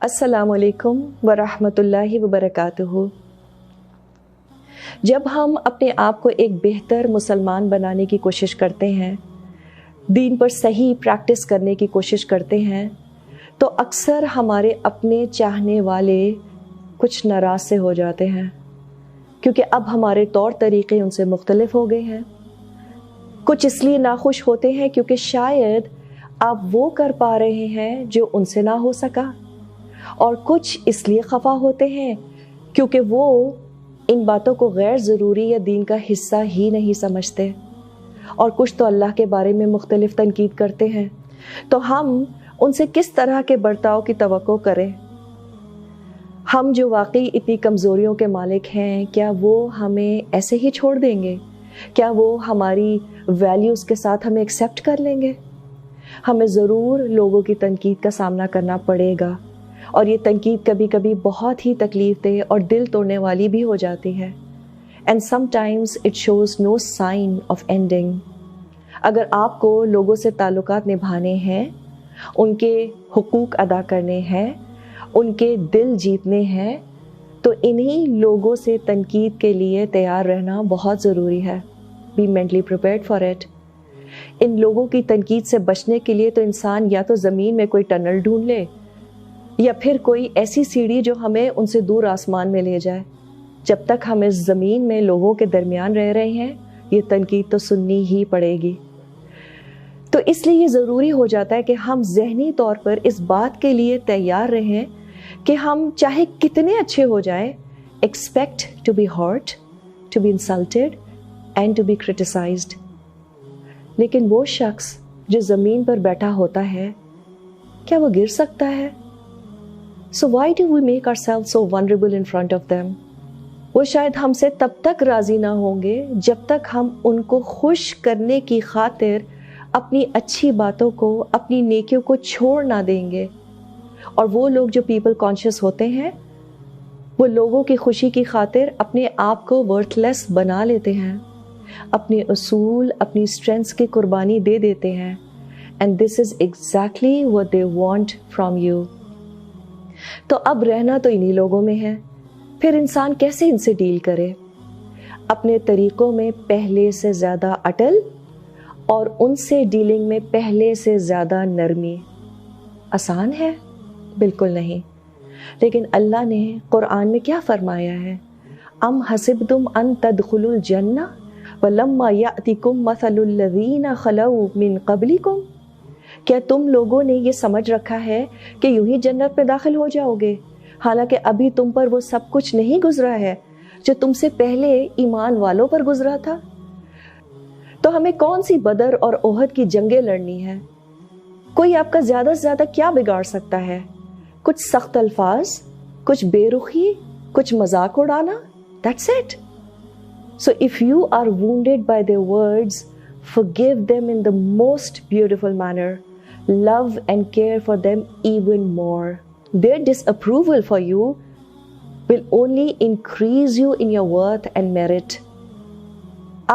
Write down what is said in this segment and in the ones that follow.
السلام علیکم ورحمۃ اللہ وبرکاتہ۔ جب ہم اپنے آپ کو ایک بہتر مسلمان بنانے کی کوشش کرتے ہیں، دین پر صحیح پریکٹس کرنے کی کوشش کرتے ہیں، تو اکثر ہمارے اپنے چاہنے والے کچھ ناراض سے ہو جاتے ہیں، کیونکہ اب ہمارے طور طریقے ان سے مختلف ہو گئے ہیں۔ کچھ اس لیے ناخوش ہوتے ہیں کیونکہ شاید آپ وہ کر پا رہے ہیں جو ان سے نہ ہو سکا، اور کچھ اس لیے خفا ہوتے ہیں کیونکہ وہ ان باتوں کو غیر ضروری یا دین کا حصہ ہی نہیں سمجھتے، اور کچھ تو اللہ کے بارے میں مختلف تنقید کرتے ہیں۔ تو ہم ان سے کس طرح کے برتاؤ کی توقع کریں؟ ہم جو واقعی اتنی کمزوریوں کے مالک ہیں، کیا وہ ہمیں ایسے ہی چھوڑ دیں گے؟ کیا وہ ہماری ویلیوز کے ساتھ ہمیں ایکسیپٹ کر لیں گے؟ ہمیں ضرور لوگوں کی تنقید کا سامنا کرنا پڑے گا، اور یہ تنقید کبھی کبھی بہت ہی تکلیف دہ اور دل توڑنے والی بھی ہو جاتی ہے۔ And sometimes it shows no sign of ending. اگر آپ کو لوگوں سے تعلقات نبھانے ہیں، ان کے حقوق ادا کرنے ہیں، ان کے دل جیتنے ہیں، تو انہی لوگوں سے تنقید کے لیے تیار رہنا بہت ضروری ہے۔ Be mentally prepared for it. ان لوگوں کی تنقید سے بچنے کے لیے تو انسان یا تو زمین میں کوئی ٹنل ڈھونڈ لے، یا پھر کوئی ایسی سیڑھی جو ہمیں ان سے دور آسمان میں لے جائے۔ جب تک ہم اس زمین میں لوگوں کے درمیان رہ رہے ہیں، یہ تنقید تو سننی ہی پڑے گی۔ تو اس لیے یہ ضروری ہو جاتا ہے کہ ہم ذہنی طور پر اس بات کے لیے تیار رہیں کہ ہم چاہے کتنے اچھے ہو جائیں، expect to be hurt, to be insulted and to be criticised. لیکن وہ شخص جو زمین پر بیٹھا ہوتا ہے، کیا وہ گر سکتا ہے؟ So why do we make ourselves so vulnerable in front of them؟ وہ شاید ہم سے تب تک راضی نہ ہوں گے جب تک ہم ان کو خوش کرنے کی خاطر اپنی اچھی باتوں کو، اپنی نیکیوں کو چھوڑ نہ دیں گے۔ اور وہ لوگ جو پیپل کانشیس ہوتے ہیں، وہ لوگوں کی خوشی کی خاطر اپنے آپ کو ورتھ لیس بنا لیتے ہیں، اپنے اصول، اپنی اسٹرینتھس کی قربانی دے دیتے ہیں۔ And this is exactly what they want from you۔ تو اب رہنا تو انہی لوگوں میں ہے، پھر انسان کیسے ان سے ڈیل کرے؟ اپنے طریقوں میں پہلے سے زیادہ اٹل، اور ان سے ڈیلنگ میں پہلے سے زیادہ نرمی۔ آسان ہے؟ بالکل نہیں۔ لیکن اللہ نے قرآن میں کیا فرمایا ہے؟ ام حسبتم ان تدخلوا الجنہ ولما یأتکم مثل الذین خلوا من قبلکم؟ کیا تم لوگوں نے یہ سمجھ رکھا ہے کہ یوں ہی جنت میں داخل ہو جاؤ گے، حالانکہ ابھی تم پر وہ سب کچھ نہیں گزرا ہے جو تم سے پہلے ایمان والوں پر گزرا تھا؟ تو ہمیں کون سی بدر اور احد کی جنگیں لڑنی ہے؟ کوئی آپ کا زیادہ سے زیادہ کیا بگاڑ سکتا ہے؟ کچھ سخت الفاظ، کچھ بے رخی، کچھ مذاق اڑانا، that's it۔ So if you are wounded by their words, forgive them in the most beautiful manner. Love and care for them even more. Their disapproval for you will only increase you in your worth and merit.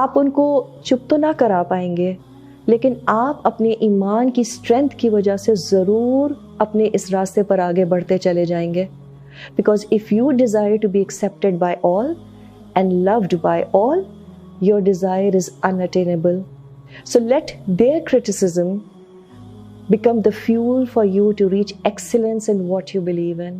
آپ ان کو چپ تو نہ کرا پائیں گے، لیکن آپ اپنے ایمان کی اسٹرینتھ کی وجہ سے ضرور اپنے اس راستے پر آگے بڑھتے چلے جائیں گے۔ Because if you desire to be accepted by all and loved by all, your desire is unattainable. So let their criticism become the fuel for you to reach excellence in what you believe in.